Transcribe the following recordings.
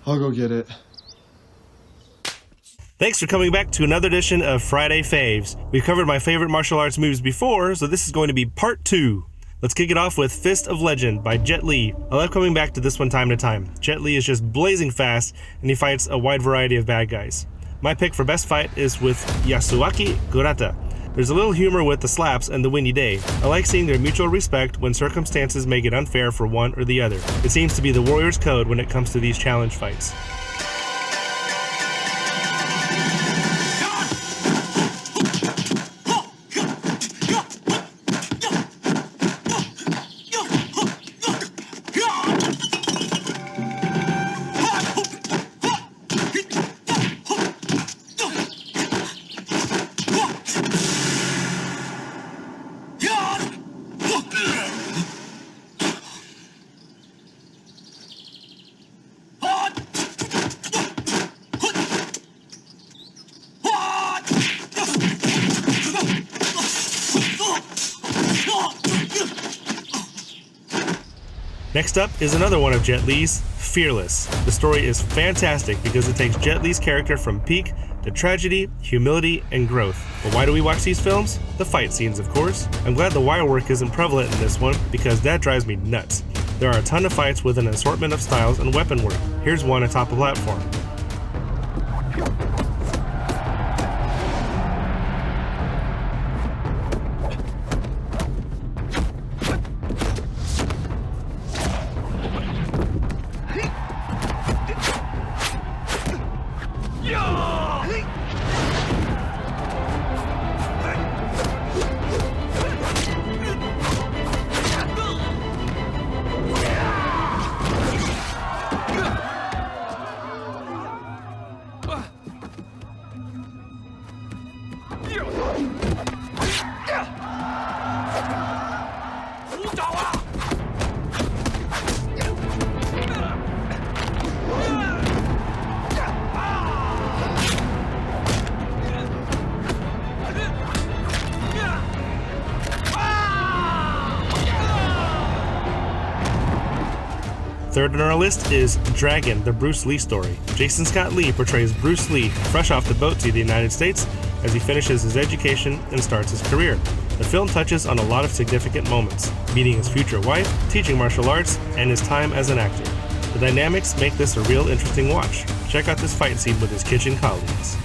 I'll go get it. Thanks for coming back to another edition of Friday Faves. We've covered my favorite martial arts moves before, so this is going to be part 2. Let's kick it off with Fist of Legend by Jet Li. I love coming back to this one time to time. Jet Li is just blazing fast, and he fights a wide variety of bad guys. My pick for best fight is with Yasuaki Kurata. There's a little humor with the slaps and the windy day. I like seeing their mutual respect when circumstances make it unfair for one or the other. It seems to be the warrior's code when it comes to these challenge fights. Next up is another one of Jet Li's, Fearless. The story is fantastic because it takes Jet Li's character from peak to tragedy, humility, and growth. But why do we watch these films? The fight scenes, of course. I'm glad the wire work isn't prevalent in this one because that drives me nuts. There are a ton of fights with an assortment of styles and weapon work. Here's one atop a platform. Third on our list is Dragon, the Bruce Lee story. Jason Scott Lee portrays Bruce Lee fresh off the boat to the United States as he finishes his education and starts his career. The film touches on a lot of significant moments, meeting his future wife, teaching martial arts, and his time as an actor. The dynamics make this a real interesting watch. Check out this fight scene with his kitchen colleagues.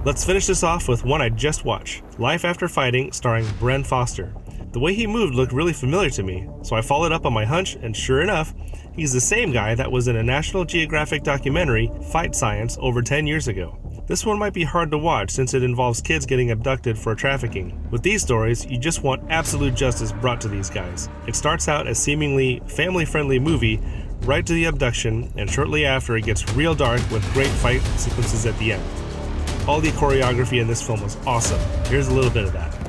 Let's finish this off with one I just watched, Life After Fighting, starring Bren Foster. The way he moved looked really familiar to me, so I followed up on my hunch, and sure enough, he's the same guy that was in a National Geographic documentary, Fight Science, over 10 years ago. This one might be hard to watch since it involves kids getting abducted for trafficking. With these stories, you just want absolute justice brought to these guys. It starts out as seemingly family-friendly movie, right to the abduction, and shortly after it gets real dark with great fight sequences at the end. All the choreography in this film was awesome. Here's a little bit of that.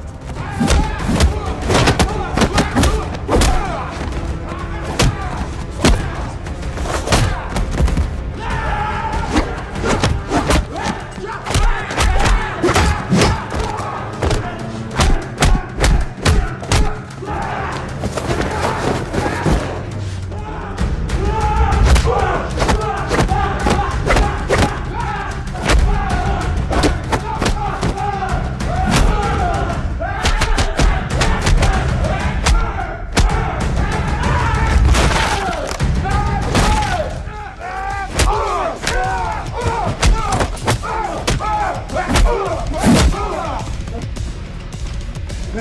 We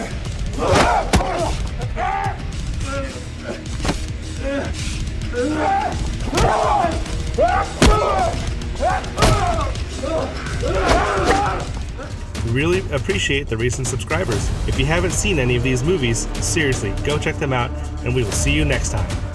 really appreciate the recent subscribers. If you haven't seen any of these movies, seriously, go check them out, and we will see you next time.